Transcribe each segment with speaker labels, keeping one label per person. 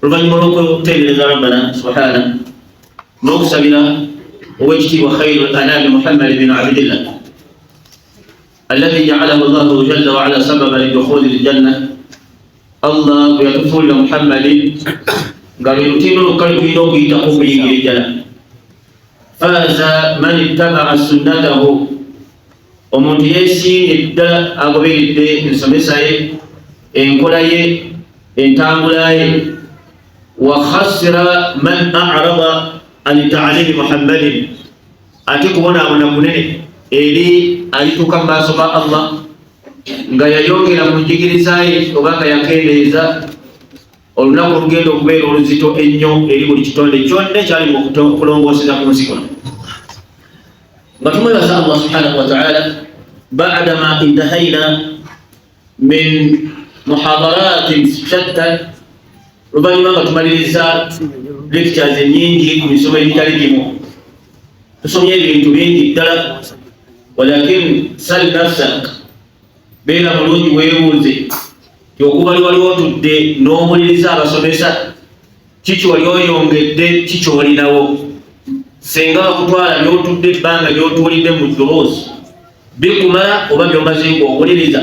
Speaker 1: oluvannyuma lw'okuteebereza rabbana subhana n'okusabira ow'ekitiibwa khairu al-anami Muhammad bin Abdillah alladhi ja'alahu Allahu jalla wa ala sababa lidukhuli al-janna. Allah bwe yatufuulira Muhammadi nga lwe lutindo lwokka lwe tulina okuyitako okuyingira ejjana. Faaza man ittaba'a sunnatahu, omuntu yeesiimye ddala agoberedde ensomesa ye, enkola ye, entambula ye. Wa khasira man a'rada an ta'limi Muhammadin, ate kubonaabona kunene eri alituuka mu maaso ga Allah nga yayongera mu njigiriza ye oba nga yakendeeza olunaku olugenda okubeera oluzito ennyo eri buli kitonde kyonna ekyali mu kulongooseza ku nsi kuno. Nga tumwebaza Allah subhanahu wa ta'ala ba'dama intahayna min muhadaratin shatta, oluvannyuma nga tumaliriza lectures ennyingi ku misomo ebitali gimu. Tusomye ebintu bingi ddala, walakin sal nafsak, beera mulungi weebuuze ti okuba wali otudde n'omuliriza abasomesa, kiki wali oyongedde, kiki olinawo. Senga bakutwala by'otudde ebbanga by'otuulidde mu duroozi bikumala oba by'omaze ng'owuliriza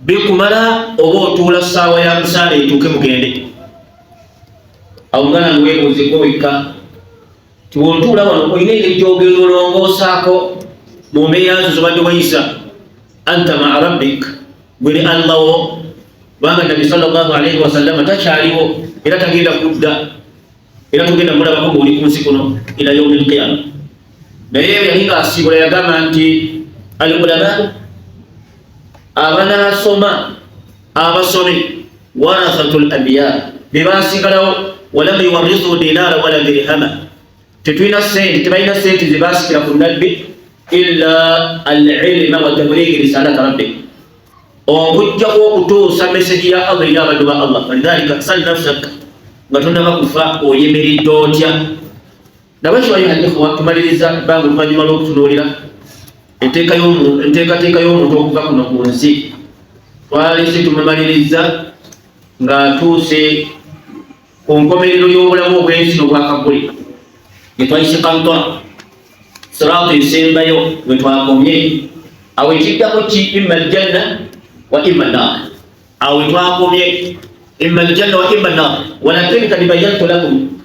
Speaker 1: bikumala, oba otuula ssaawa ya musaala etuuke mugende. Awo ngana niweebuuzeko wekka ti wontuula wano olina engeri gy'ogenda olongoosaako mu mbeera zo zobadde wayisa. Anta ma'a rabbik, gwe ne Allah wo, kubanga Nabi sallallahu alayhi wa sallam takyaliwo era tagenda kudda, era tugenda mulabako ng'oli ku nsi kuno ila yawmi al-qiyama. Naye yali ng'asiibula yagamba nti al-ulama, abanaasoma abasomi, warathatul anbiya, be baasigalawo, walam yuwarrithu dinaara wala dirhama, tetulina sente, tebalina sente ze baasikira ku nabbi illa al-ilma wa tablighi risalati rabbik, okujjako okutuusa meseji ya Allah eri abantu ba Allah. Walidhalika sal nafsak, nga tonnaba kufa oyemeredde otya. Nabaki wayohadikhwa tumaliriza ebbanga oluvannyuma lw'okutunuulira enteekateeka y'omuntu okuva kuno ku nsi. Twalese tumumaliriza ng'atuuse ku nkomerero y'obulamu obw'ensi n'obwakaguli, ge twayise kantora siraatu esembayo we twakomye. Awo ekiddako ki? Imma aljanna wa imma an-naar. Awo twakomye imma aljanna wa imma an-naar. Walakin kad bayyantu lakum,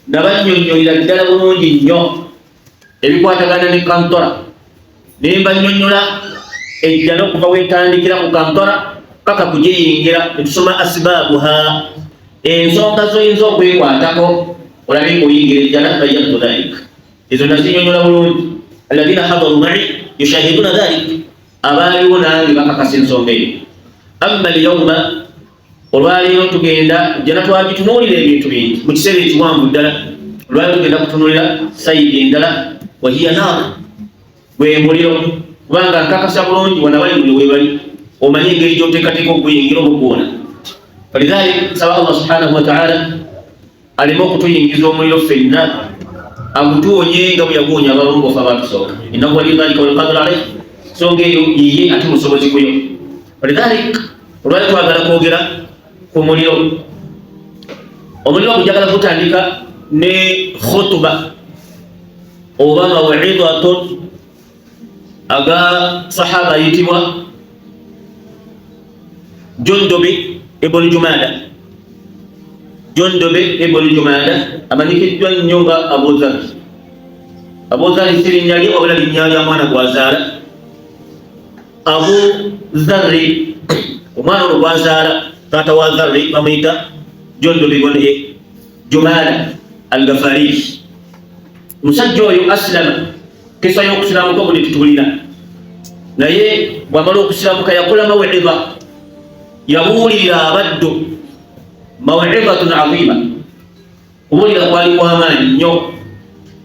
Speaker 1: nabannyonnyola ddala bulungi nnyo ebikwatagana ne kantora, ne mbannyonnyola ejjana okuva weetandikira ku kantora paka kugiyingira, ne tusoma asbaabuha, ensonga zoyinza okwekwatako olabe ng'oyingira ejjana. Bayyantu dhalik, ezo nazinyonnyola bulungi. Alladhina hadaru ma'i yushahiduna dhalik, abaaliwo nange bakakasa ensonga eyo. Amma al-yawma, olwaleero tugenda ejjana twagitunuulira ebintu bingi mu kiseera ekiwanvu ddala. Olwaleero tugenda kutunuulira sayidi endala, wa hiya naar, gwe muliro. Kubanga nkakasa bulungi wana bali muliro webali, omanye engeri gy'oteekateeka okuyingira obugwona. Walidhalika nsaba Allah subhanahu wa ta'ala aleme okutuyingiza omuliro ffenna, agutuwonye nga bwe yaguwonya abalongoofu abaatusooka. Innahu waliyyu dhalika wal qadiru alayhi, nsonga eyo yiye ate musobozi kuyo. Walidhalika olwali twagala kwogera ku muliro. Omuliro gujagala gutandika ne khutuba oba maw'idhatun aga sahaba ayitibwa Jundubi ibn Jumada. Jundubi ibn Jumada amanyikiddwa nnyo nga Abu Dharr. Abu Dharr si linnya lye wabula linnya lya mwana gwazaala. Abu Dharri, omwana olwo gwazaala taata wa Dharri bamuyita Jundubi ibn Jumada al-Ghafari. Omusajja oyo asilama, kisa y'okusiramuka buli tutulina, naye bw'amala okusiramuka yakola maw'idha, yabuulirira abaddu maw'idhatun 'azima, kubuulira kwali kw'amaanyi nnyo.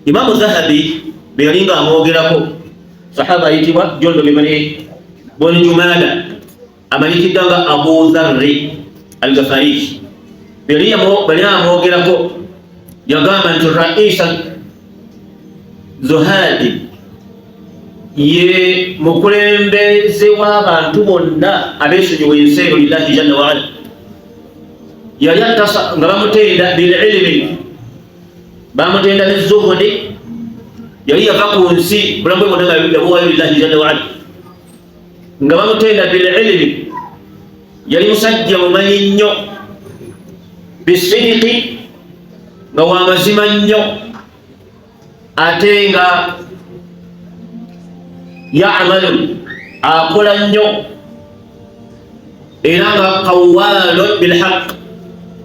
Speaker 1: Imaamu Zahabi bwe yali ng'amwogerako, sahaba ayitibwa Jundubi ibn Jumada amanyikiddwa nga Abu Dharri al-Ghafari, bwe yali amwogerako yagamba nti raisa Zuhadi ye mukulembeze w'abantu bonna abeesonyiwa ensi eyo lillahi jalla wa ala. yali atasa nga bamutenda bililimi bamutenda nezuhudi yali yava ku nsi bulamu bwe bwonna yabuwayo lillahi jalla waala nga bamutenda bililimi yali musajja mumanyi nnyo bisidiki nga wamazima nnyo ate nga ya'malu akola nnyo era nga qawwalun bilhaq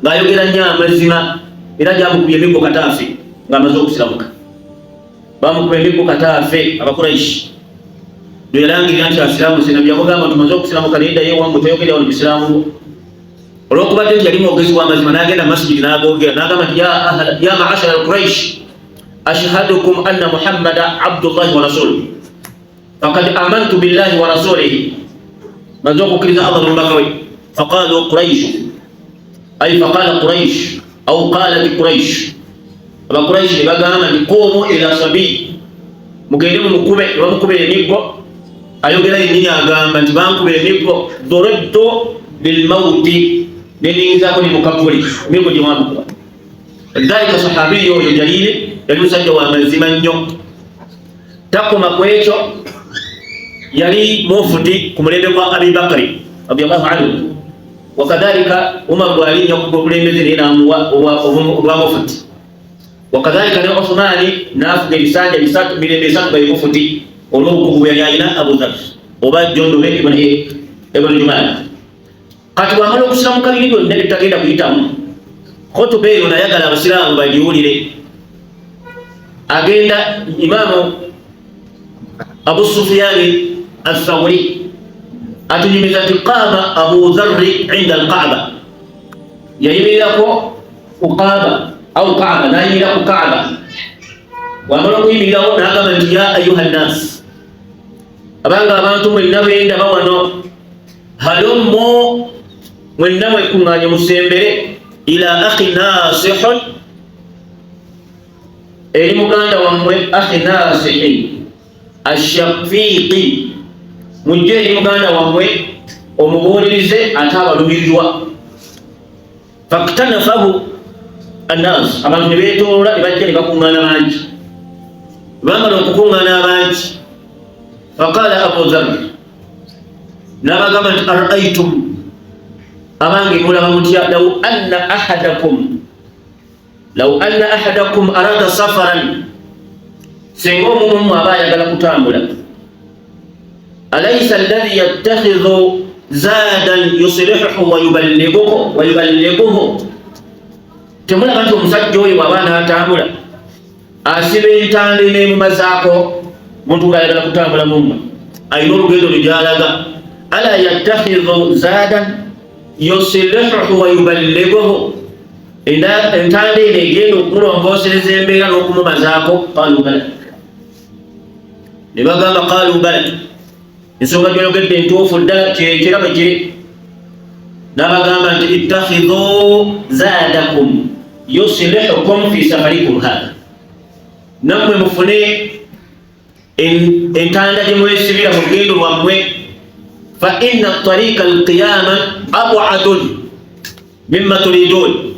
Speaker 1: ng'ayogera nnyo amazima era gyamukubye emiggo kataafe ng'amaze okusiramuka bamukubye emiggo kataafe abakuraishi lwe yalangirira nti asiramuse nabbi yamugamba tumaze okusiramuka naye ddayo ewammwe toyogera wano bisiramu olwokubadde nti yali mwogezi w'amazima n'agenda masjidi n'agogera n'agamba nti ya ma'ashara al-Quraish ashhadukum anna Muhammada abdullahi wa rasuluhu faqad amantu billahi wa rasulihi manzo kukkiriza Allah n'omubaka we faqalu Quraish ay faqala Quraish aw qalat Quraish abakuraishi ne bagamba nti qumu ila sabi mugende mumukube ne bamukube emiggo ayogera yennyini agamba nti bankube emiggo doroddo bilmauti neninzako ne mukavuli emiggo gye bamukuba dhalika sahabiyo oyo jalili yali musajja wa mazima nnyo takoma ku ekyo yali mufuti ku mulembe gwa Abi Bakari radiyallahu anhu wakadhalika Umar bwali nnyo ku bulembeze naye namuwa obwa mufuti wakadhalika ne Uthmani nafuga ebisanja bisatu mirembe esatu ga mufuti olw'obukugu yali alina Abu Dharr oba Jundube ibn Jumal kati bwamala okusiramuka biri byonna bitagenda kuyitamu khotuba eyo nayagala abasiraamu bagiwulire agenda Imamu Abu Sufyani al-Thawri atunyumiza nti qaama Abu Dharr inda al-Kaaba yayimirirako ku Kaaba au Kaaba nayimirira ku Kaaba wamala okuyimirirawo n'agamba nti ya ayuha nnaasi abanga abantu mwenna bendaba wano halummu mwenna mwekuŋŋaanye musembere ila akhi nasihun eri muganda wammwe akhi nasihi ashafiqi mujje eri muganda wammwe omubuulirize ate abalumirirwa faktanafahu annas abantu ne beetoola ne bajja ne bakuŋŋaana bangi bamala okukuŋŋaana abangi faqala Abu Dharr n'abagamba nti ara'aytum abange mulaba mutya law anna ahadakum arada safaran singa omumu aba ayagala kutambula alaysa alladhi yattakhidhu zadan yuslihuhu wa yuballighuhu temulaba nti omusajja oyo bw'aba n'atambula asiba entanda n'emumazaako muntu ng'ayagala kutambula mumwe ayina olugendo lugyalaga ala yattakhidhu zadan yuslihuhu wa yuballighuhu entanda eno egenda okumulongoosereza embeera n'okumumazaako qalu bala ne bagamba qalu bala ensonga gy'oyogedde entuufu ddala kyekirabo kiri n'abagamba nti ittakhidhu zadakum yuslihukum fi safarikum hada nammwe mufune entanda gye mwesibira mu lugendo lwammwe fa inna tariqa alqiyama ab'adun mimma turidun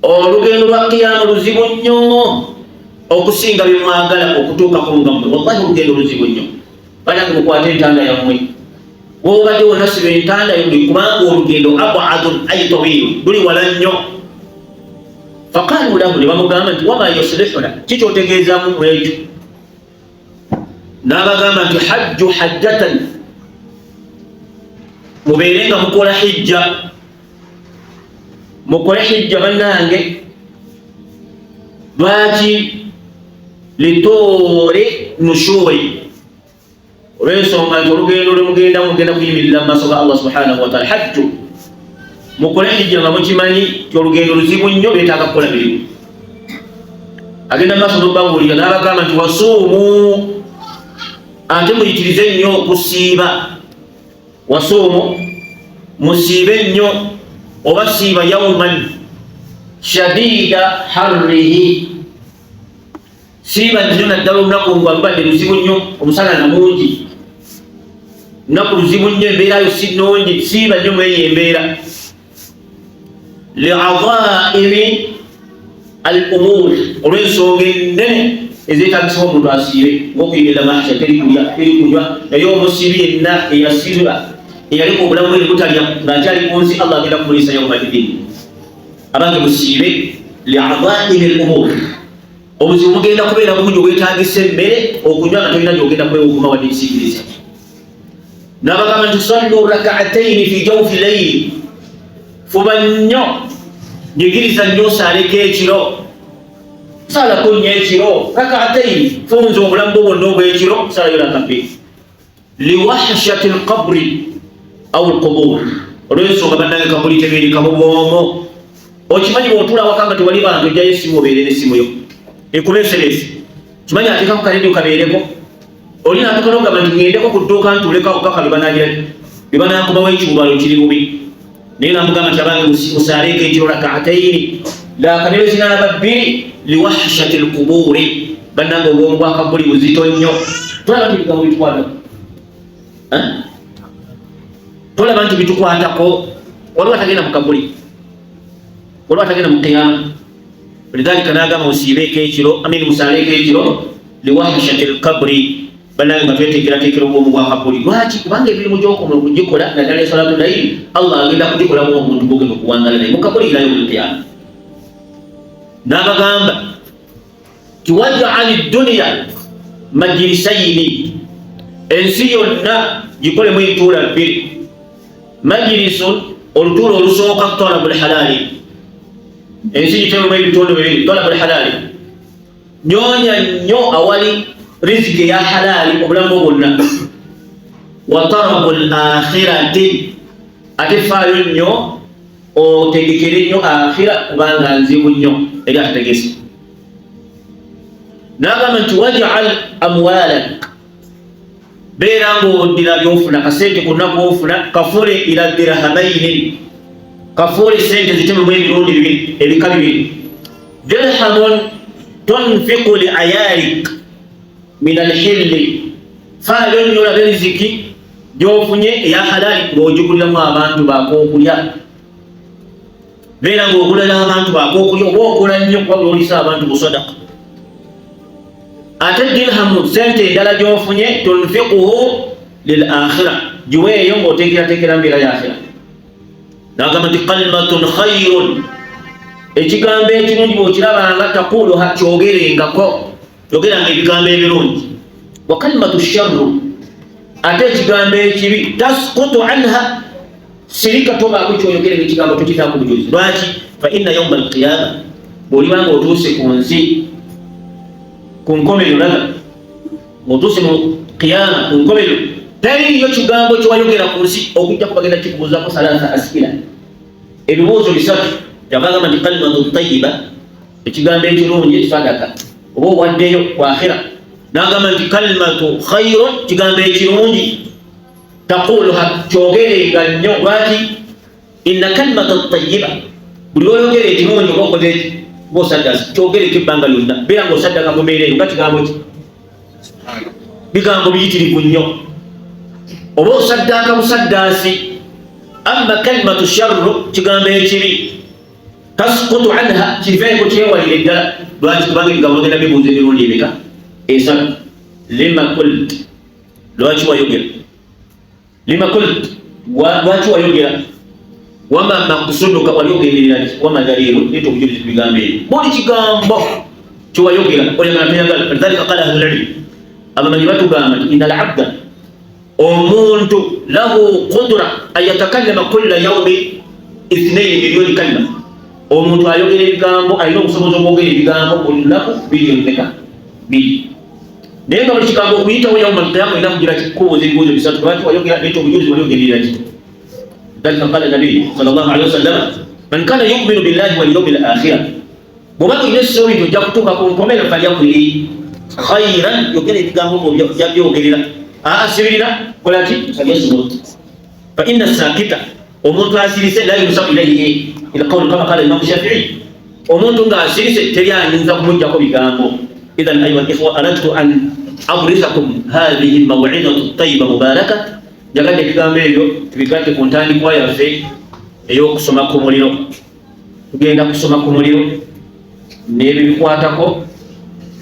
Speaker 1: olugendo lwa qiyama luzibu nnyo okusinga bye mwagala okutuukako nga mmwe wallahi olugendo luzibu nnyo banange mukwate entanda yammwe wobadde wonna siba entanda yomuli kubanga olugendo ab'adun ay tawilun luli wala nnyo faqalu lahu ne bamugamba nti wama yuslihuna kikyotegeezaamu mu ekyo n'abagamba nti hajju hajjatan mubeere nga mukola hijja mukole hijja bannange lwaki lituuri nushuri olw'ensonga nti olugendo lwe mugenda kuyimirira mu maaso ga Allah subhanahu wa ta'ala hajju mukole hijja nga mukimanyi ti olugendo luzibu nnyo beetaaga kukola mirimu agenda mu maaso n'obabuulira n'abagamba nti wasuumu ate muyitirize nnyo okusiiba wasuumu musiibe nnyo oba siiba yawman shadida harrihi siiba nnyo naddala olunaku nga lubadde luzibu nnyo omusana namungi lunaku luzibu nnyo embeerayo si nnungi siiba nnyo mweyo embeera li'adha'imi al-umur olw'ensonga ennene ezeetagisibwa omuntu asiibe ng'okuyingira mahsha teri kunywa naye omusibi yenna eyasirira eyaleka obulamu bwe butalya ng'akyali ku nsi Allah agenda kumuliisa yawmal-ddiin abange musiibe li'adha'imi al-umur obuzibu bugenda kubeera bungi obwetaagisa emmere okunywa nga tolina gy'ogenda kwewuguma wadde ekisiikiriza n'abagamba nti sallu rak'ataini fi jawfi layli fuba nnyo nyigiriza nnyo osaaleko ekiro salako nnyo ekiro rak'ataini funza obulamu bwo bwonna obw'ekiro salayo rakabbiri liwahshati alqabri aw alqubur olw'ensonga bannange kabuli tebeerikamu bwomo okimanyi bw'otuula awaka nga tewali bantu ojjayo essimu obeere n'essimu yo ekuba enseresi kimanyi ateekako kaledio kabeereko oli natukana ogamba nti ngendeko ku dduuka ntuleko akukaka bebanakubawo ekiwubalo kiri bubi naye namugamba nti abange musaaleeko ekiro rak'ataini lakanero zinalaba bbiri liwahshati alquburi bannange obwomu bwakabuli buzito nnyo tolaba nti bigambo bitukwatako tolaba nti bitukwatako waliwo atagenda mu kabuli waliwo atagenda mu qiyama lidhalika nagamba musiibeeko ekiro musaaleeko ekiro liwahshati alqabri bannange nga tweteekerateekera obwomu bwa kabuli lwaki kubanga emirimu gy'okola okugikola naddala esalatu layili Allah agenda kugikolamu omuntu gwogenda okuwangala naye mu kabuli irayo mulqiyama n'abagamba tiwaj'ali dduniya majlisaini ensi yonna gikolemu ebituula bbiri majlisun olutuula olusooka talabul halaali ensi gitebemu ebitundu bibiri talabul halaali nyonya nnyo awali riziki ya halaali obulamu bwonna wa talabul akhirati ate faayo nnyo otegekere nnyo akhira kubanga nzibu nnyo eri atategese n'agamba nti waj'al amwalak beera ng'oddira by'ofuna kasente konna kw'ofuna kafule ila dirhamaini kafule sente zitememu emirundi bibiri ebika bibiri dirhamun tunfiqu li ayalik min alhilli faayo nnyo olabe riziki gy'ofunye eya halaali ng'ogiguliramu abantu bakookulya beera ng'ogulira abantu bakookulya oba okola nnyo kuba olisa abantu busadaka ate dirhamu sente endala gy'ofunye tunfiquhu lil akhira giweeyo ng'oteekerateekera mbeera y'akhira n'agamba nti kalimatun khayrun ekigambo ekirungi bw'okirabanga taquluha kyogerengako yogeranga ebigambo ebirungi wa kalimatu sharru ate ekigambo ekibi tasqutu anha sirika tobaako kyoyogeranga ekigambo tokitaako bujulizi lwaki fa inna yawma alqiyama bw'olibanga otuuse ku nsi ku nkomerero laga otuuse mu qiyama ku nkomerero teriyo kigambo kyewayogera ku nsi okujjako bagenda kikubuuzako salasa asila ebibuuzo bisatu yabagamba nti kalimatu tayiba ekigambo ekirungi sadaka oba owaddeyo ku akhira n'agamba nti kalimatu khayrun kigambo ekirungi taquluha kyogerenga nnyo lwaki inna kalimatu tayiba buli oyogera ekirungi oba okoze eki ng'osaddasi kyogereko ebbanga lyonna beera ng'osaddaka mu mbeera eyo nga kigambo ki bigambo biyitirivu nnyo oba osaddaka busaddaasi amma kalimatu sharru kigambo ekibi tasqutu anha kiveeko kyewalire ddala lwaki kubanga ebigambo bagenda bibuuza emirundi ebika esatu lima kult lwaki wayogera lima kult lwaki wayogera wama makusuduka wali ogenderera ki wama dalilu leeta obujulizi ku bigambo ebyo buli kigambo kyewayogera oyagala teyagala lidhalika qala ahlul ilm abamanyi batugamba nti ina alabda omuntu lahu qudra an yatakallama kulla yaumi 2 miliyoni kalima omuntu ayogera ebigambo alina obusobozi obwogera ebigambo buli lunaku biliyoni meka 2 naye nga buli kigambo okuyitawo yauma alqiyama olina kugira kikubuuza ebibuuzo bisatu lwaki wayogera leeta obujulizi wali ogenderera ki ذلك قال النبي صلى الله عليه وسلم من كان يؤمن بالله واليوم الآخر وما ينسوا يجاك توكا كومبل فليقل خيرا يقول يتقاموا يوكلنا أسرنا ولكن فليصمت فإن الساكت ومن أسرس لا ينسب إليه إلى قول كما قال الإمام الشافعي ومن أسرس تريان ينسب من جاكم يقاموا إذا أيها الإخوة أردت أن أبرزكم هذه الموعظة الطيبة مباركة jagadde ebigambo ebyo tubigate ku ntandikwa yaffe ey'okusoma ku muliro tugenda kusoma ku muliro n'ebikwatako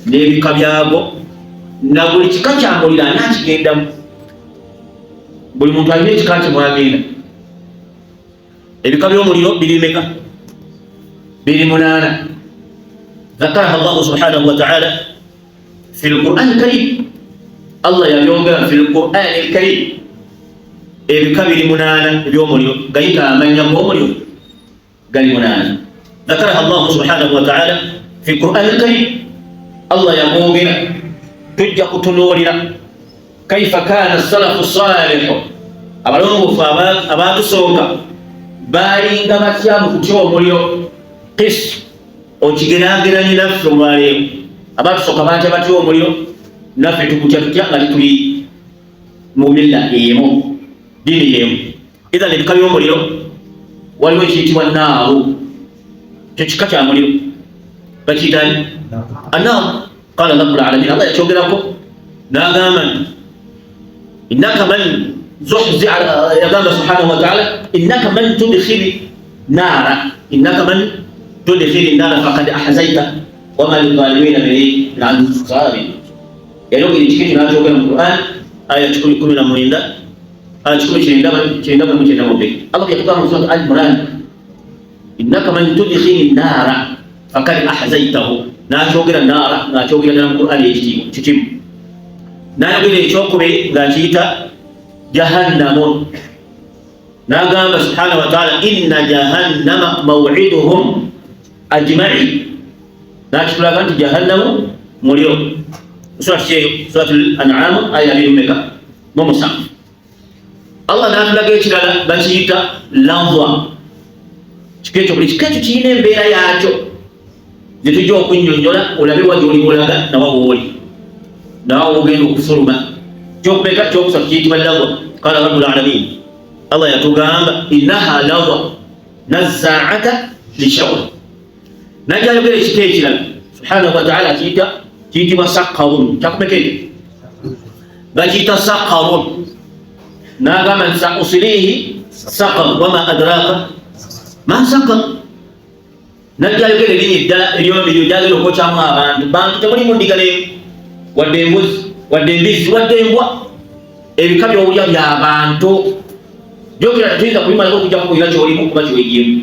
Speaker 1: n'ebika byagwo na buli kika kya muliro anakigendamu. Buli muntu alina ekika kye mwagenda. Ebika by'omuliro biri meka? Biri 8. ذكرها الله سبحانه وتعالى في القرآن الكريم. الله يبيونغا في القرآن الكريم ebika biri 8 eby'omuliro gayita amanya g'omuliro gali 8. ذكرها الله سبحانه وتعالى في القرآن الكريم. الله يبيونغا tujja kutunuulira kaifa kana salafu salih, abalongoofu abatusooka baalinga batya mu kutya omuliro. Qis okigeraageranye naffe olwaleero, abatusooka batya batya omuliro, naffe tukutya tutya nga tuli mu milla emu, dini emu. Idhan ebika by'omuliro waliwo ekiyitibwa naaru, kyo kika kya muliro bakiyitani annaaru. قال رب العالمين الله يشوقلكم ناغاما إنك من زحزح يقام سبحانه وتعالى إنك من تدخل نارا إنك من تدخل النار فقد أحزيته وما للظالمين من أنصار. يعني لو كنت ناجوك من القرآن آية تقول كل من أمرين ده آية تقول شيء ده من شيء ده الله يقول سورة آل عمران إنك من تدخل النار فقد أحزيته. Nachogira nara nachogira na Qur'an ekitimu nayogira ekyokubiri ngakiyita jahannamu. Nagamba subhanahu wa ta'ala inna jahannama maw'iduhum ajma'i. Nakitulaga nti jahannamu muliro. Suratul An'am aya 2:7. Allah natulaga ekirala bakiyita lahwa. Kikeekyo buli kikeekyo kirina embeera yakyo zitujja okunnyonnyola olabe wajoli mulaga nawawooli nawe ogenda okufuluma. Kyokubeka kyokusatu kiyitibwa lahwa. Qala rabbul alamin, Allah yatugamba innaha lahwa nazaata lishawa. Najayogera ekika ekirala subhanahu wa ta'ala kiyitibwa saqarun. Kyakumekete bakiyita saqarun. Nagamba nti sausilihi saqar wama adraka ma saqar. Najayogera erinnya eddala eryomubiri gyagenda okwokyamu abantu temulimu ndiga n'emu wadde embuzi wadde embizzi wadde embwa. Ebika by'owulya by'abantu gyogera tetuyinza kubimalako okujja kukugira kyolimu kuba kyoyigyemu.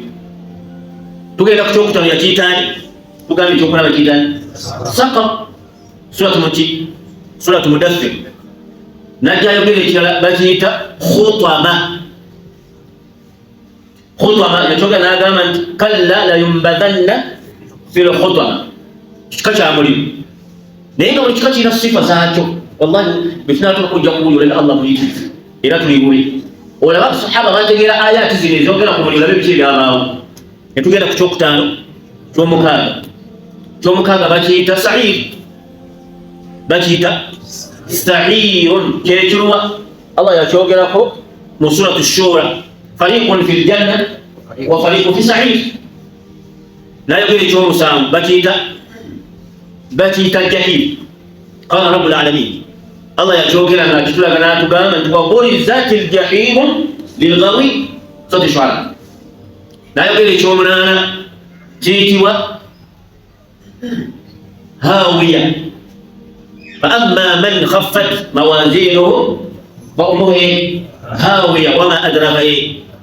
Speaker 1: Tugenda ku kyokutaano yakiyitaani tugamba ekyokulaba kiyitaani saqar. suratu mudaththir. Najayogera ekirala bakiyita khutama. Khutama nachoga nagamba nti kalla la yumbadanna fil khutama. Kika kya muliro naye nga buli kika kirina sifa zaakyo. Wallahi bitunatula kujja kuwulira Allah muyitirivu era tulibuwe. Olaba sahaba bategeera ayati zino ezogera ku muliro labe biki ebyabaawo. Netugenda ku kyokutaano kyomukaaga bakiyita sa'ir. Bakiyita sa'irun kyekirwa. Allah yakyogerako mu suratu shura fariqun fil janna wa fariqun fi sa'ir. Nayogera ekyomusanvu bakiyita jahim. Qala rabbul alamin, Allah yakyogera nakitulaga natugamba nti waburizati ljahimu lilghawi. Suratu shu'ara. Nayogera ekyomunaana kiyitibwa hawiya. fa amma man khaffat mawazinuhu fa ummuhu hawiya wama adraka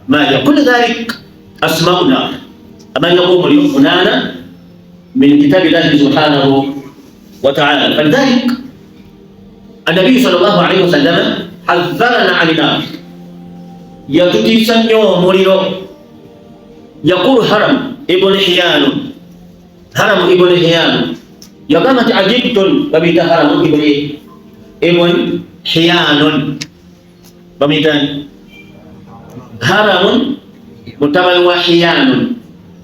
Speaker 1: ma hiya. Kullu dhalik asma'u nar. Amanya umuliro 8 min kitabillahi subhanahu wa ta'ala. فلذلك النبي صلى الله عليه وسلم حذرنا عن النار. يتتيسن يوم مريرو. يقول هرم ابن حيان يقام عجبت بميت هرم ابن حيان بميتان هرم متبع وحيان.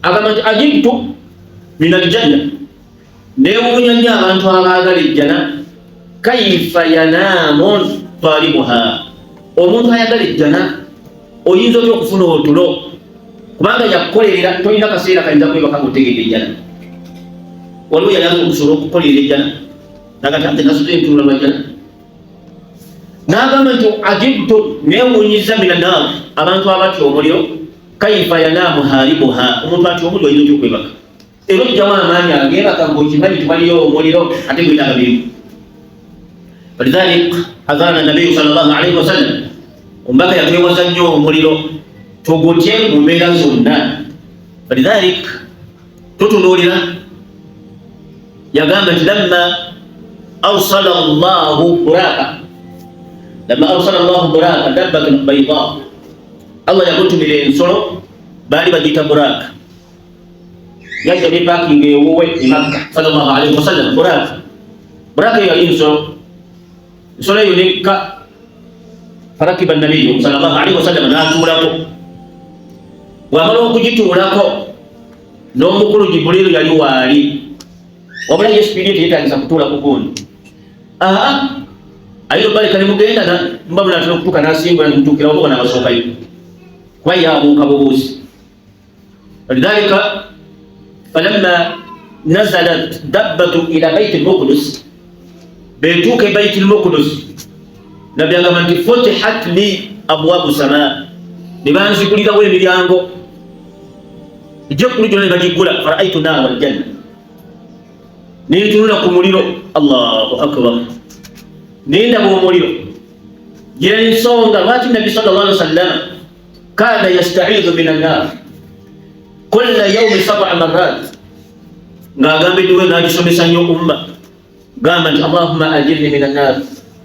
Speaker 1: أقام عجبت من الجنة. نيوم ينجا أنت على الجنة كيف ينام طالبها. omuntu ayagala ejjana oyinza otya okufuna otulo kubanga yakukolerera tolina kaseera kayinza kwebaka ngaotegedde ejjana. Waliwo yali okusobola okukolerera ejjana nagati ate nasuze entunula lwajjana. N'agamba nti ajibtu neewuunyiza mina naaru abantu abatya omuliro kaifa yanamu haribuha omuntu ati omuliro oyinza okwebaka era ojjamu amaanyi ageebaka ng'okimanyi tubaliyo omuliro ate gwetaaga birimu. walidhalik hadhana nabiyu sallallahu alaihi wasallam omubaka yatwewaza nnyo omuliro tugutye mu mbeera zonna. walidhalik tutunuulira yagamba nti lamma awsala Allahu buraka dabbatun bayda, Allah yakutumira ensolo baali bagiyita buraka, yajja ne parking ewuwe e Makka sallallahu alaihi wasallam. buraka yali ensolo eyo nekka farakiba nabiyyu sallallahu alaihi wasallam n'atuulako. bw'amala okugituulako n'omukulu Jibuliru yali waali, wabula ye sipiidi teyetagisa kutuula ku gundi. ayo baleka ne mugenda mbabula atera okutuuka n'asimbula nemutuukira oboga n'abasookayo kuba yabuuka bubuusi. walidhalika falamma nazalat dabbatu ila baiti al-Muqdis, betuuka e baiti al-Muqdis nabbi agamba nti futihat li abwabu samaa, ne banzigulirawo emiryango egy'eggulu gyonna ne bagiggula. faraitu naara wal janna, nentunula ku muliro. Allahu akbar, nendaba omuliro. Yensonga lwaki nabbi sallallahu alaihi wasallam kana yasta'iidhu min an-naar kulla yawmi 7 marrat, ng'agamba edduwe n'agisomesa nnyo umma, gamba nti allahumma ajirni min an-naar,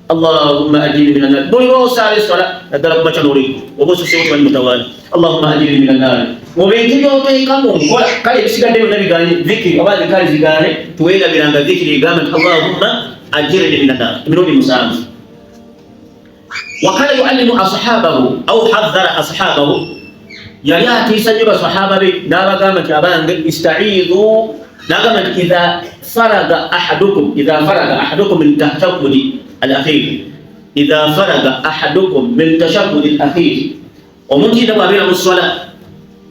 Speaker 1: allahumma ajirni min an-naar. buli lw'osaala essola naddala ku makya n'olweggulo oba osusewo tewali mutawaali, allahumma ajirni min an-naar. mu bintu by'oteekamu nkola kale ebisigadde byonna bigaanye dhikiri oba zikali zigaane, tuweerabiranga dhikiri egamba nti allahumma ajirni min an-naar emirundi 7. wakana yuallimu ashabahu au hadhara ashabahu, yali atiisa nnyo basahaba be n'abagamba nti abange ista'iidhu, n'agamba nti idha faraga ahadukum min tashahhudi al-akhir, idha faraga ahadukum min tashahhudi al-akhir, omuntu yenna bw'abeera mu swala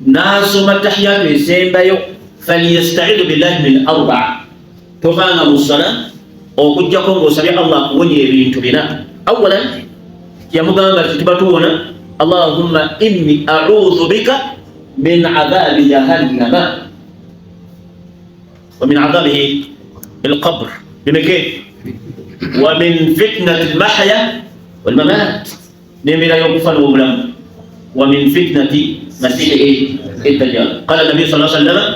Speaker 1: n'asoma tahiyatu esembayo, falyasta'iidhu billahi min 4, tovanga mu swala okujjako ng'osabye Allah akuwonye ebintu bina. awalan yamugamba nti tubatuwona allahumma inni a'udhu bika min adhabi jahannama wa min adhabihi al-qabr bimeke wa min fitnati al-mahya wal mamat, n'embeera y'okufa n'obulamu, wa min fitnati masiihi ad-dajjal. qala nabi sallallahu alaihi wasallam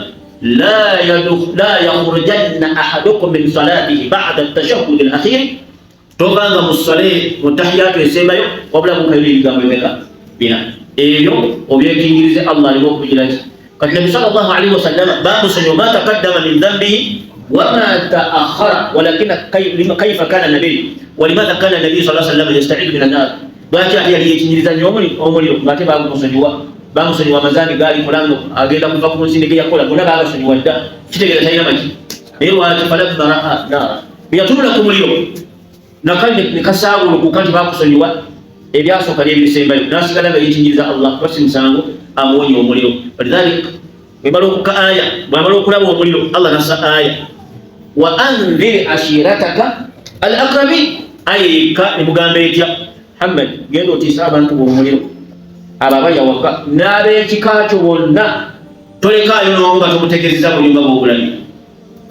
Speaker 1: la yakhrujanna ahadukum min salatihi ba'da at-tashahhud al-akhir, tovanga mu ssale mu tahiyatu esembayo wabula mukayira ebigambo ebeka bina ebyo obyekingirize Allah alina okubigiraki. kati nabi sallallahu alaihi wasallam bamusonyiwa ma taqaddama min dhanbihi wama ta'akhkhara, walakin kayfa kana nabi walimadha kana nabi sallallahu alaihi wasallam yasta'idu min an-nar, lwaki ate yali yekinyiriza nnyo omuliro ng'ate bamusonyiwa amazambi gaali mulango agenda kuva ku nsi nege yakola bonna baabasonyiwa dda, kitegeeza talina maki. naye lwaki falamma ra'a naara, bweyatunula ku muliro nakali nekasaabulukuka nti bakusonyiwa ebyasooka n'ebisembayo, n'asigala nga yekinyiriza Allah kuba si musango amuwonye omuliro. walidhalik bwemala okuka aya, bwamala okulaba omuliro Allah nassa aya wa anzir ashirataka al-aqrabin, aya yekka nemugamba etya Muhammad genda otiisa abantu b'omuliro abo abayawaka n'ab'ekika kyo bonna, tolekaayo n'omu nga tomutegeezeza buyumba bw'obulabi.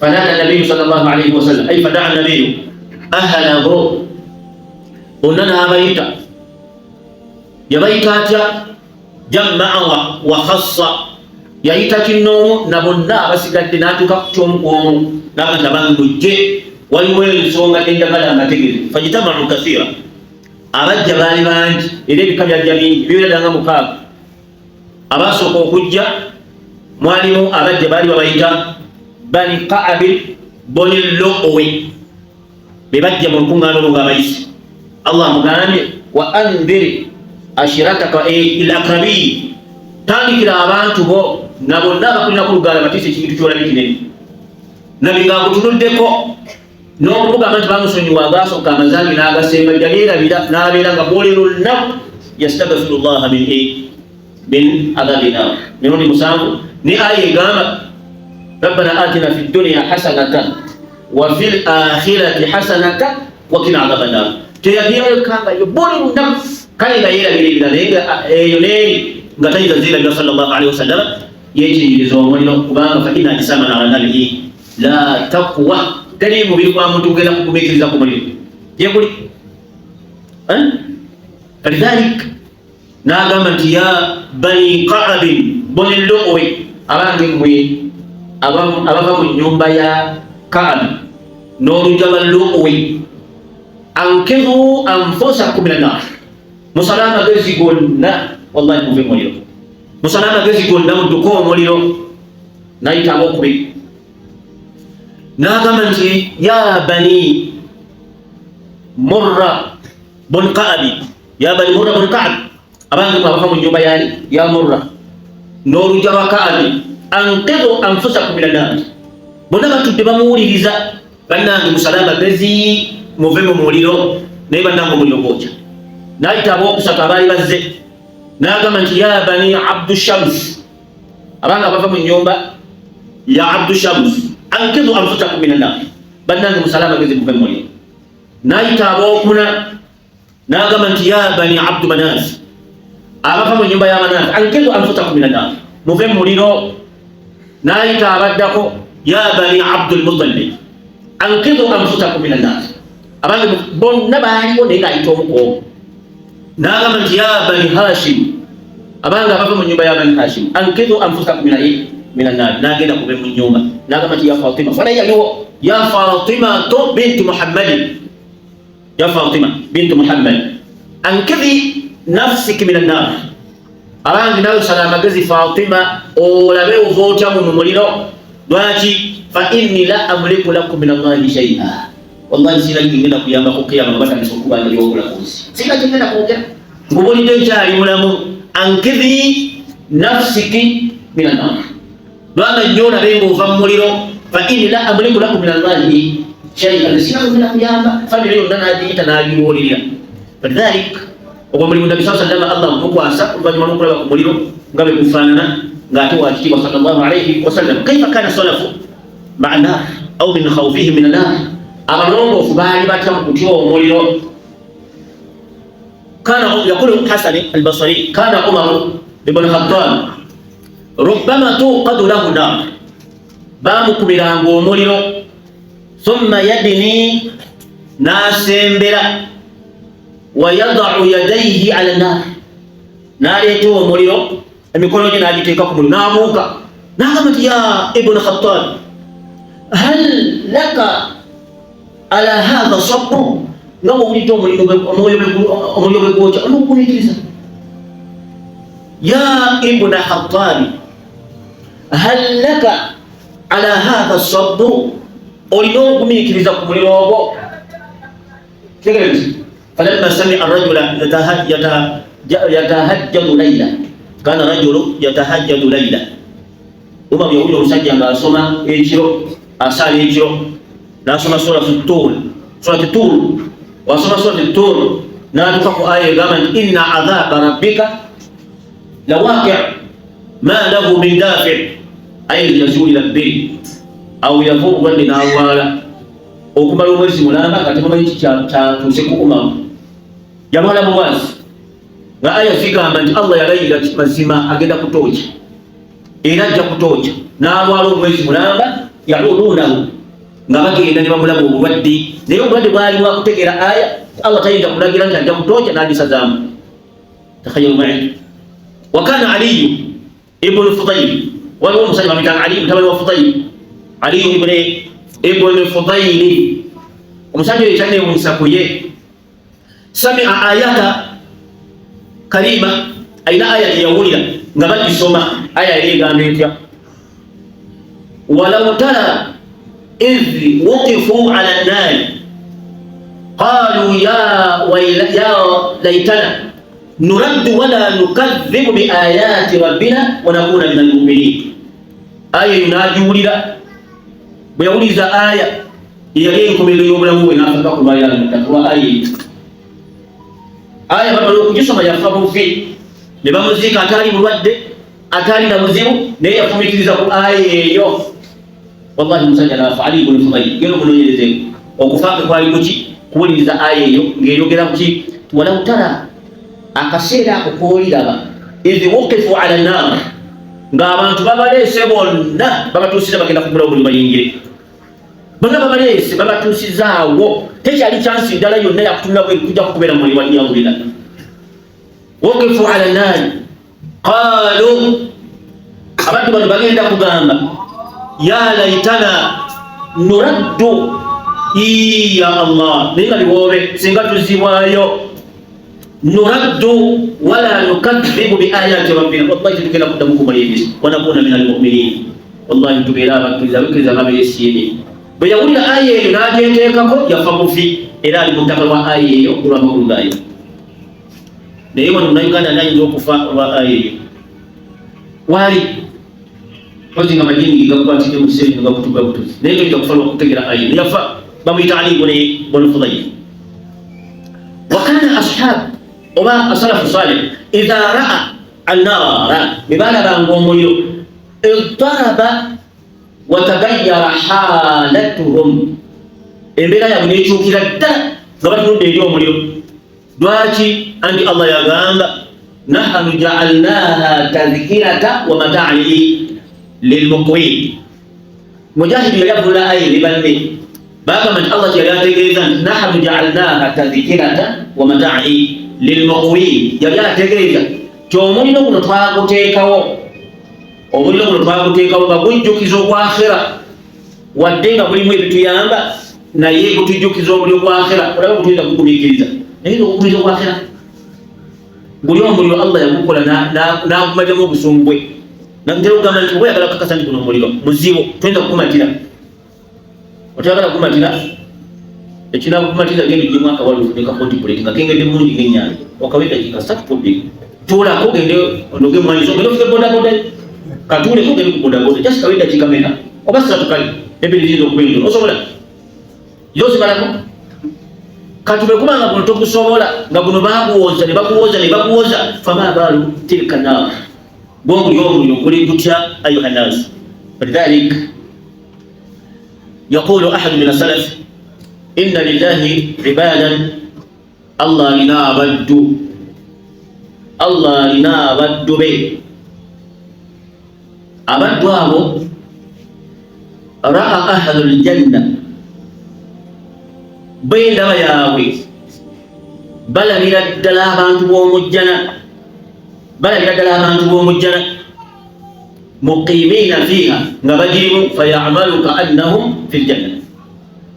Speaker 1: fanada nabiyu sallallahu alaihi wasallam ay fadaa nabiyu ahlahu, bonna n'abayita. yabayita atya? jammaa wa khassa, yayita kinnoomu na bonna abasigadde n'atuuka ku kyomu kwomu n'abantu abange mujje, waliwo ensonga enjagala amategeeze. fajtamau kathira, abajja baali bangi era ebika byajja bingi biweradanga 6. abasooka okujja mwalimu abajja baali babayita bani Ka'abi boni Lu'wi, be bajja mu lukuŋŋaana olwo ng'abayise. Allah mugambye wa anzir ashirataka al-aqrabin, tandikira abantu bo na bonna abakulira ku lugaala batiise ekintu ky'olabye kinene. nabi ng'akutunuddeko n'okugamba nti bamusonyiwa agaasooka amazambi n'agasembayo, yaleerabira n'abeera nga bwolero lunaku yastaghfirullaha min adhabi naar. mirundi 7 ne aya egamba rabbana atina fid dunya hasanatan wa fil akhirati hasanatan wa qina adhaban nar. teyagirayokanga yo buli lunaku kale nga yeerabira ebira, naye nga eyo neeri nga tayiza zira sallallahu alaihi wasallam yekiyiriza omuliro kubanga fa inna jisama ala narihi la taqwa teri mubiri kwa muntu genda kugumikiriza ku muliro yekuli falidhalik nagamba nti ya bani Ka'ab bonellowe abange mwe abava mu nyumba ya Ka'ab n'olujaba llowe ankizu anfusakum minan nar musalama gezi gonna wallahi muve muliro musalama gezi gonna mudduko omuliro nayita abokubi nagamba nti ya bani Murra bun Ka'ab ya bani Murra bun Ka'ab abange abava mu nyumba ya Murra n'olujaba Ka'ab ankizu anfusakum minan nar bonna batudde bamuwuliriza bannange musalama gezi muve mu muliro naye bannange omuliro gwokya nayita abokusatu abaali bazze nagamba nti ya bani Abdu Shams abanga bava mu nyumba ya Abdu Shams ankizu anfusakum minan nar bannange musalama gezi muve mu muliro nayita abokuna nagamba nti ya bani Abdu Manaf abava mu nyumba ya Manaf ankizu anfusakum minan nar muve mu muliro nayita abaddako ya bani Abdul Muttalib ankizu anfusakum minan nar abange bonna baaliwo naye ng'ayita omuko nagamba nti ya bani Hashim abange abava mu nyumba ya bani Hashim ankizu anfusakum minan nar nagenda kube mu nyumba nagamba nti ya Fatima fana yaliwo ya Fatima to bintu Muhammad ya Fatima bintu Muhammad ankizi nafsiki minan nar abange nawe salama gezi Fatima olabe uvota mu muliro lwaki fa inni la amliku lakum min Allahi shay'a wallahi sina kingenda kuyamba kukiyama bata nisokuba ndi okula kusi sina kingenda kuogera ngubulide kyali mulamu ankizi nafsiki min an-nar bana nyona bengo uva mu muliro fa inni la amliku lakum min Allahi shay'a sina kingenda kuyamba family yonna najiita nagiwulira fadhalik okumuli Nabi sallallahu alaihi wasallam Allah mukwasa ubanyuma n'okulaba ku muliro ngabe kufaanana ng'ate wakitibwa sallallahu alaihi wasallam kaifa kana salafu ma'a nar aw min khawfihim min an-nar abalongoofu baali batya mu kutya omuliro kana yaqulu Hasan al-Basri kana Umar ibn Khattab rubbama tuqadu lahu nar bamukumiranga omuliro thumma yadni nasembera wa yad'u yadayhi ala an-nar naleeta omuliro emikono gye n'agiteeka ku muliro n'abuuka n'agamba nti ya ibn Khattab hal laka ala hadha sabbu nga bw'owulidde omuliro bwe gwokya olw'okugumiikiriza ya ibn Khattab hal laka ala hadha sabbu olina ogumiikiriza ku muliro ogwo tegereza falamma sami'a ar-rajula yatahajjadu layla kana rajulu yatahajjadu layla Umar yawulira omusajja ng'asoma ekiro asala ekiro nasoma suratu Tur wasoma suratu Tur natuuka ku aya egamba nti inna adhaba rabbika lawaqi' ma lahu min dafi' ay yazuulira bbiri aw yavuuga n'awaala okumala omwezi mulamba nga tebamanyi kyatuuse ku Umar yamala buwazi nga aya zigamba nti Allah yalayira mazima agenda kutookya era ajja kutookya n'alwala omwezi mulamba yaluluunahu nga bagenda ne bamulaba obulwadde naye obulwadde bwali bwakutegeera aya Allah tayinza kulagira nti ajja kutookya n'adisazaamu takhayyal ma'i wa kana Ali ibn Fudayl waliwo omusajja bamuyitanga Ali mutabani wa Fudayl Ali ibn Fudayl omusajja oyo ekyanneewuunyisa ku ye sami'a ayata kalima ayina aya yeyawulira nga bagisoma aya yali egamba etya walau tara idh wuqifu ala an-nar qalu ya laytana nuraddu wala nukadhibu bi ayati rabbina wa nakuna min al-mu'minin aya yunajiwulira bwe yawuliza aya yali enkomerero y'obulamu bwe n'afuuka ku lwalira mutakwa aya bamala okugisoma yafa bufi ne bamuziika ataali mulwadde ataali na muzibu naye yafumikiriza ku aya eyo wallahi musajja nafa Ali ibn Fudayl gero munoonyereze okufa kwe kwali kuki kuwuliriza aya eyo ng'eyogera kuki walau tara akaseera ako kooliraba idh wuqifu ala an-nar ng'abantu babalese bonna babatuusiza bagenda kugula buli bayingire bonna babalese babatuusizaawo tekyali kyansi ddala yonna yakutumira kujja kukubeera muli waliyawulira wuqifu ala an-nar qaalu abantu bano bagenda kugamba ya laitana nuraddu ya Allah naye nga liwoobe singa tuzibwayo nuraddu wala nukadhibu bi ayati rabbina wallahi tukenda kuddamu kumaliriza wanakuna min almu'minin wallahi tubeera abakkiriza babeesiimye bwe yawulira aya eyo n'agyeteekako yafa mufi era ali mu ttaka lwa aya eyo olw'amakulu gaayo naye wano Uganda nayinza okufa olwa aya eyo waali ozi nga majini gakwatidde mu kiseera nga kutuga butuzi naye toyinza kufa lwakutegera aya eyo yafa bamuyita Ali ibn Fudayl wa kana ashab oba asalafu salih idha ra'a an-nara bibalagha ng'omuliro iddaraba wa tagayyara halatuhum embeera yaabwe nekyukira ddala nga batunudde eri omuliro lwaki anti Allah yagamba nahnu ja'alnaha tadhkirata wa mata'an lilmuqwin Mujahid yavula aya libanne bagamba nti Allah kyali ategeeza nti nahnu ja'alnaha tadhkirata wa mata'an lilmuqwin yali ategeeza ti omuliro guno twaguteekawo nga gujjukiza ogwakhira wadde nga mulimu ebituyamba naye gutujjukiza omuliro gwakhira olaba gutuyinza kugumiikiriza naye ogukiriza ogwakhira guli omuliro Allah yagukola n'agumaliramu obusungu bwe ntera okugamba nti oba oyagala kukakasa nti guno omuliro muzibu toyinza kukumatira otayagala kukumatira ekinakukumatiriza genda ogyemu akawalufu ne kakontipuleeti nga kengedde bulungi ng'ennyanja okawe dakiika 3 ku 2 tuulako gende onoge mwanyiso ogende ofike bodaboda katuuleko gende ku bodaboda just kawe dakiika meka oba 3 kale ebiri ziyinza okuba entono osobola yozibalako kati bwe kubanga guno togusobola nga guno baguwoza ne baguwoza fama baalu tilka nar guli omuliro guli gutya ayuha nnas falidhalik yaqulu ahadu min as-salaf inna lillahi ibadan Allah alina abaddu be abaddu abo ra'a ahlul janna bendaba yaabwe balabira ddala abantu b'omujjana muqimiina fiiha nga bagirimu fayamalu ka annahum fi ljanna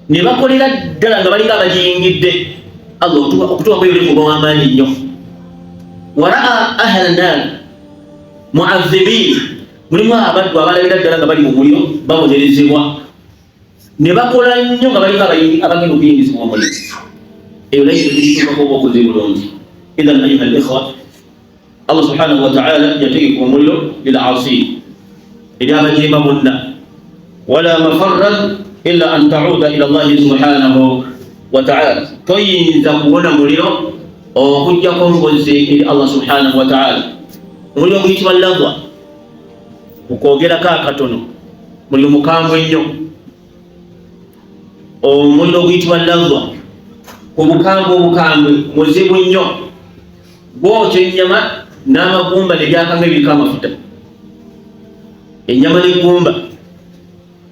Speaker 1: ne bakolera ddala nga balinga abagiyingidde Allah okutuwa kweyolefu bawamaanyi nnyo wara'a ahla nnar mu'adhibiin mulimu abaddu abalabira ddala nga bali mu muliro babonerezebwa ne bakola nnyo nga balinga abagenda okuyingizibwa omuliro eyo layisa tekituukako oba okoze bulungi idhan ayuha al-ikhwa Allah subhanahu wa ta'ala yategeka omuliro lil'aasiin eri abajemba bonna wala mafarran illa an ta'uda ila Allah subhanahu wa ta'ala toyinza kuwona muliro okujjako ngozi eri Allah subhanahu wa ta'ala muliro guyitibwa lagwa okwogerako akatono muliro mukambwe nnyo omuliro guyitibwa lagwa obukambwe muzibu nnyo gwokya ennyama n'amagumba nebyakanga ebiriko amafuta ennyama n'eggumba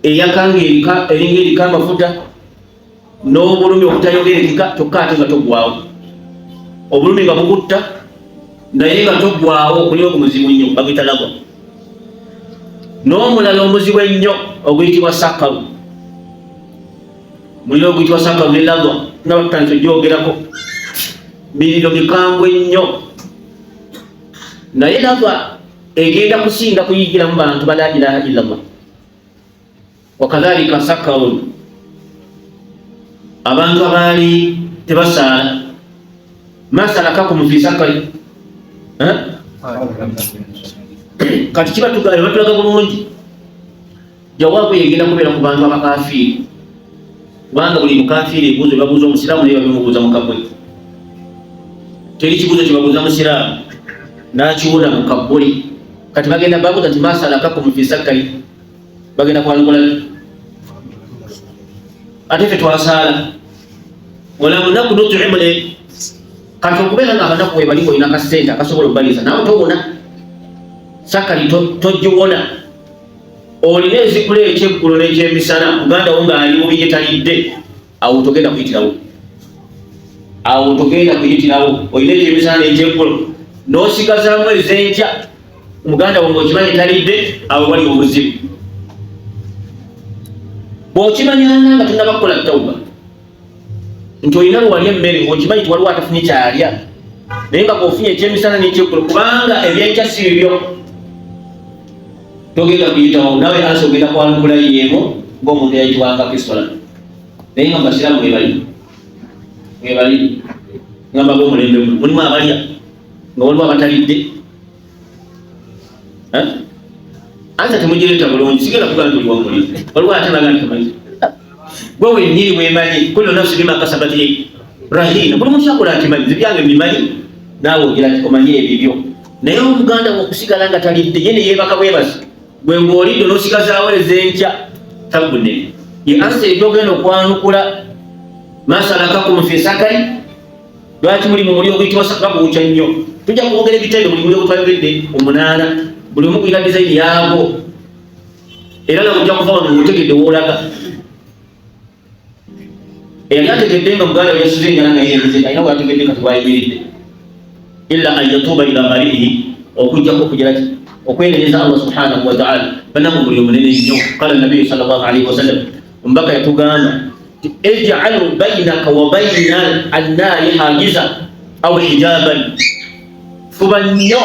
Speaker 1: eyakanga eringa eriko amafuta n'obulumi okutayogerekeka kyokka ate nga toggwawo obulumi nga bukutta naye nga toggwawo omuliro ogwo muzibu nnyo baguyita lagwa n'omulala omuzibu ennyo oguyitibwa sakaru muliro oguyitibwa sakaru ne lagwa nga batandise ogyogerako biriro bikambwe nnyo naye lagwa egenda kusinga kuyigira mu bantu bala ilaha illallah wakadhalika sakarun abantu abaali tebasaala masalakakum fi sakari kati kibatulaga bulungi jawaabu egenda kubeera ku bantu abakafiiri kubanga buli mukafiiri ebibuuzo babuuza omusiraamu naye babimubuuza mukabwe teri kibuuzo kyebabuuza musiraamu nakiwula mukabbuli kati bagenda babuuza nti masalakakum fi sakari bagenda kwanukula ate ffe twasaala wala munaku nut'imule kati okubeera nga abanaku webaliwo olina akasente akasobola okubaliisa nawe towona sakali tojiwona olina ezikula ekyeggulo n'ekyemisana muganda wo ng'ali mu biyetalidde awo togenda kuyitirawo olina ekyemisana n'ekyeggulo n'osigazaamu ezenkya muganda wo ng'okimanyi talidde awo wali obuzibu bw'okimanyanga nga tonnabakola tawuba nti olina lwali emmere ng'okimanyi ti waliwo atafunye kyalya naye nga bw'ofunye ekyemisana n'ekyeggulo kubanga ebyenkya si bibyo togenda kuyitawo nawe ansi ogenda kwanukulayiyeemu ng'omuntu eyayitibwanga kisola naye nga mbasiramu mwebali ngamba b'omulembe guno mulimu abalya nga waliwo abatalidde ansa temugireeta bulungi sigenda kugaa nti oli wamuli waliwo ate nagandi kamanyi gwe wennyini wemanyi kullu nafsi bima kasabat rahina buli muntu akola ati manyi byange mbimanyi naawe ogira ti omanyi ebibyo naye omuganda wokusigala nga talidde ye ne yeebaka bwebasi gwe ng'olidde n'osigazaawo ezenkya tagunene ye ansa egyogenda okwanukula masalakakum fi sakari lwaki muli mu muli oguyitibwa gabuukya nnyo tujja kwogera ebitendo buli muli ogutwayogedde 8 buli omu kulina dizayini yaago era nga mujja kuva wano ng'otegedde woolaga eyali ategedde nga muganda we yasuze enjala nga yeebeze alina bwategedde kati bwayimiridde illa an yatuuba ila gharihi okujjako okugiraki okwenereza Allah subhanahu wa ta'ala banamu buli omunene nnyo qala nabiyu sallallahu alaihi wasallam ombaka yatugamba ij'alu bainaka wa baina annaari hajiza aw hijaban fuba nnyo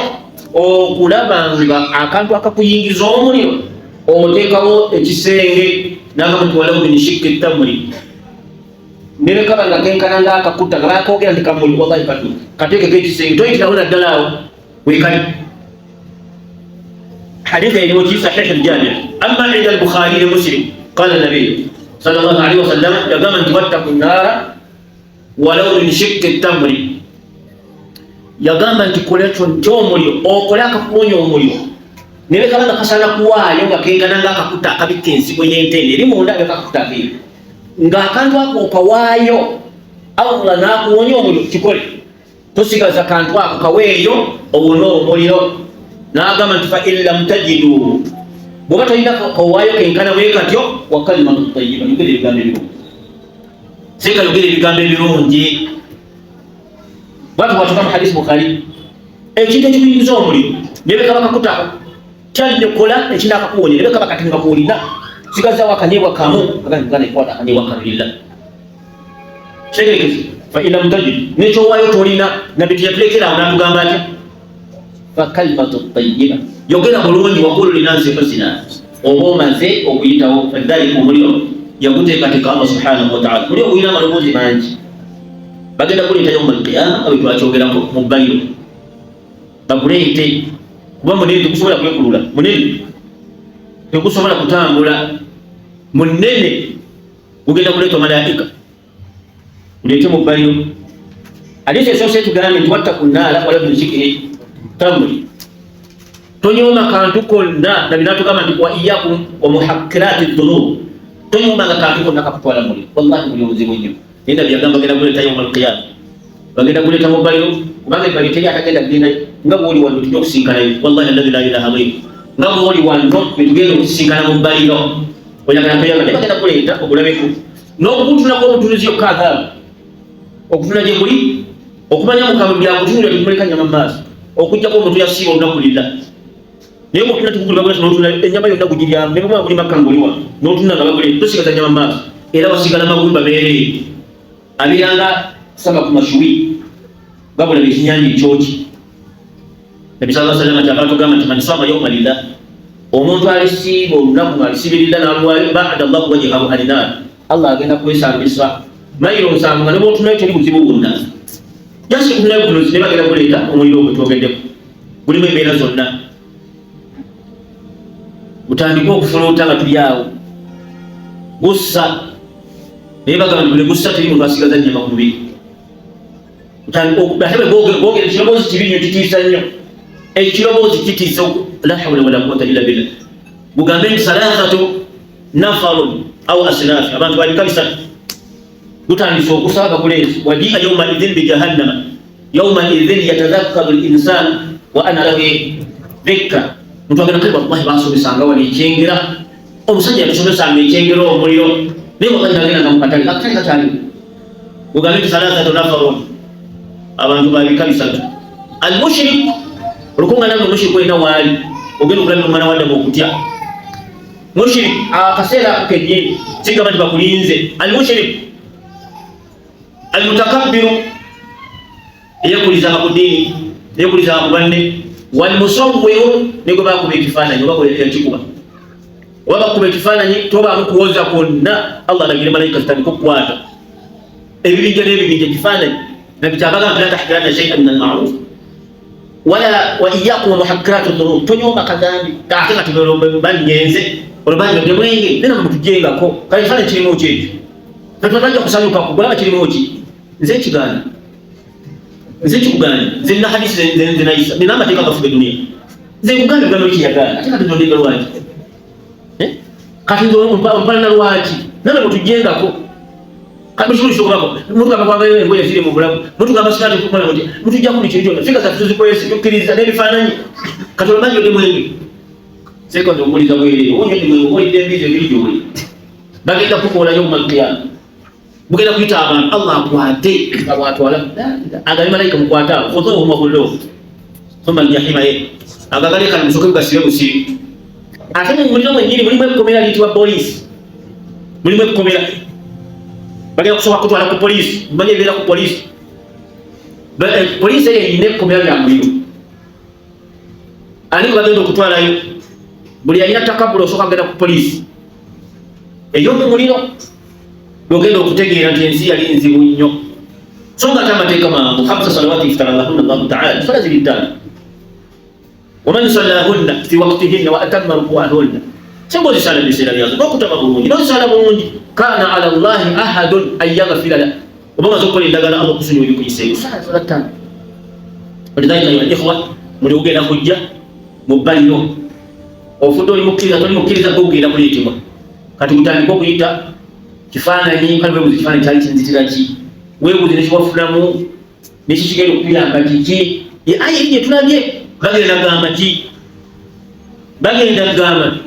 Speaker 1: okulaba nga akantu akakuyingiza omuliro oteekawo ekisenge n'akamuntu walawo min shikki tamri nerekaba nga kenkana ng'akakutta nga bakogera nti kamuli wallahi kateekeko ekisenge toyitirawo naddala awo wekali حديث في صحيح الجامع أما عند البخاري ومسلم قال النبي صلى الله عليه وسلم يقام أن تتقوا النار ولو من شق التمر يقام أن تكولتون جوموليو أو كولاك كونيو موليو نبي كمان كسانا كوايو كينغانا كاكوتا كابيكينسي كونينتيني ريموندا كاكوتا كي ngakantu ako kawayo au lana kuonyo omuliro kikole tosigaza kantu ako kaweeyo obona omuliro n'agamba nti fa in lam tajidu bw'oba tolina kawaayo kenkana bwe katyo wa kalimatu tayyiba yogera ebigambo ebirungi seka yogera ebigambo ebirungi bwatu bwatuka mu hadisi Bukhari ekintu ekikuyingiza omuliro nebeka bakakutako kyannekola ekina akakuwonya nebeka bakatinga kuwulina sigazawo akanyebwa kamu agana ikwata akanyebwa kalulila kyegerekezi fa in lam tajidu nekyowaayo tolina nabbi teyatulekerawo n'atugamba atya فكلمة طيبة يقول bulungi وقول للناس حسنا obomaze okuyitawo fadhali kumulio yakute katika Allah subhanahu wa ta'ala mulio kuyina maloboozi mangi bagenda kuleta yawm al-qiyamah abe twachogera mu bayiro bakuleete kuba munene tukusobola kwekulula munene tukusobola kutambula munene ugenda kuleeta malaika ulete mu bayiro alise sose tugambe nti wattakunnaara wala binzikiri tamri tonyoma kantu konna nabinatugamba nti wa iyyakum wa muhakkirati dhunub tonyoma kantu konna kakutwala muli wallahi muli muzibu nnyo nenda byagamba genda kuleta yawm al-qiyamah bagenda kuleta mobayiro kubanga ibaliteri atagenda kugenda nga bwoli wano tujja okusinkanayo wallahi alladhi la ilaha ghayru nga bwoli wano betugenda okusinkana mu bayiro oyagala toyagala ne bagenda kuleta okulabeku n'okutunako omutunuzi yokka agamba okutuna gye muli okumanya mukamu byakutunulira tekumuleka nyama mu maaso okujjako omuntu yasiiba olunaku lilla naye bwotuna tikugula bagula n'otuna ennyama yonna gugiryamu ne bwemaba guli makka ng'oliwa n'otuna nga bagule tosigaza nnyama mu maaso era wasigala magumba beereye abiranga saba ku mashuwi gabulaba ekinyanja ekyoki nabi sallallahu alaihi wasallam kyakatugamba nti man sama yawma lillah omuntu alisiiba olunaku ng'alisibiririra n'alwayo ba'ada Allahu wajhahu ani naar Allah agenda kwesambisa mayiro 7 nga ne bw'otunayo teri buzibu bwonna jasi kunayo kuno ne bagenda kuleeta omuliro ogwetwogeddeko gulimu embeera zonna gutandika okufuluuta nga tuli awo gussa naye bagamba nti buli gussa teri muntu asigaza nnyama ku mubiri ate bwogera ekiroboozi kibi nnyo kitiisa nnyo ekiroboozi kitiisa la hawla wala quwwata illa billah gugambe nti salaasatu nafarun aw asnaafi abantu balika bisatu gutandisa okusaaga buleezi wajia yawma idhin bi jahannama yawma idhin yatadhakkaru al-insan wa ana lahu dhikra muntu agenda kali wallahi basomesanga wali ekyengera omusajja yatusomesanga ekyengera omuliro naye wallahi agenda ngamukatali akatali katali ugambe salatu nafarun abantu babika bisatu al-mushrik olukungana n'omushrik wena waali ogenda okulabira omwana waddamu okutya mushrik akaseera akenye sigamba nti bakulinze al-mushrik al-mutakabbiru eyekulizanga ku ddiini eyekulizanga ku banne wal-musawwiru ne gwe bakuba ekifaananyi oba yakikuba oba bakuba ekifaananyi tobaamu kuwoza kwonna Allah alagira malayika zitandika okukwata ebibinja n'ebibinja ekifaananyi nabikyabagamba la tahqiranna shay'an min al-ma'ruf wala wa iyyakum wa muhakkiratu dhunub tonyoma kadhambi ate kati banyenze olubanja de mwenge nena mutujengako kali fana kirimo kyejo natubanja kusanyuka kugula kirimo ki nze kigana nze kigana nze na hadisi nze na Isa nina mateka kafuga dunia nze kugana gano kiyagana ate kati ndonde lwaji kati ndo mpana lwaji nena mutujengako kabishuru shokako mutu akakwanga yewe ngoya zile mu bulamu mutu kama sikati kukola mutu mutu jakuli kyejo fika za tuzipo Yesu tukiriza ne bifananyi kati olubanja de mwenge seko ndo muliza mwele onye ndi mwele oyi dembize video we bagenda kukola yo makia bugenda kuita abantu Allah akwate abwatwala agali malaika mukwata foto mu makullo thumma jahima ye agagali kan musoke gasire busiri ate mulino mwenyiri mulimwe kukomera litwa police mulimwe kukomera bagenda kusoka kutwala ku police mbanye bera ku police police ine kukomera ya muliro ani bagenda kutwala yo buli ayina takabula osoka genda ku police eyo muliro logenda okutegeera nti ensi yali nzibu nnyo songa tamateeka mangu 5 salawati iftaralahunna Allah ta'ala fala zilitani waman sallahunna fi waqtihinna wa atamma ruku'ahunna sebo zisala bisira byazo nokutama bulungi nosala bulungi kana ala Allah ahadun ay yaghfira la obama zokola endagala Allah kusunyo yukuyise sala tano walidhalika ya ikhwa muli ugenda kujja mubaliro ofudo limukiriza gogenda kuleetebwa kati kutandika okuyita kifaananyi kali webuze kifaananyi kyali kinzitira ki webuze nekiwafunamu nekikigenda okuyamba kiki aya ye tulabye bagenda gamba ki bagenda gamba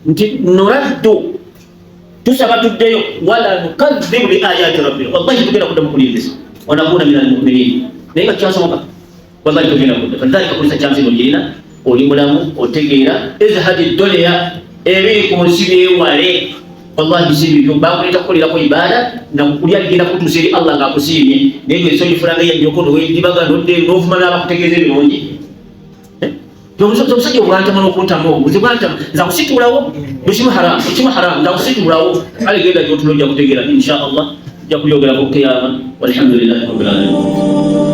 Speaker 1: nti nuraddu tusaba tuddeyo wala nukadhibu bi ayati rabbina wallahi tugenda kuddamu kulimbisa wanakuna min almu'minin naye nga kyasoboka wallahi tugenda kudda fadhalika kulisa kyanzino jeena oli mulamu otegeera ezhadi dunya ebiri ku nsi byewale wallahi sibyo bakuleta kukolera ko ibada na kukulya ligenda kutuusa eri Allah ng'akusiimye naye ng'ensonyi fulanga yajjoko nowendibaga nodde n'ovuma n'abakutegeeza ebirungi omusajja obwantama n'okuntamu obuze bwantama nza kusitulawo bukimu haramu nza kusitulawo ale genda gy'otulo ojja kutegeera insha Allah ojja kulyogerako kiyama walhamdulillahi rabbil alamin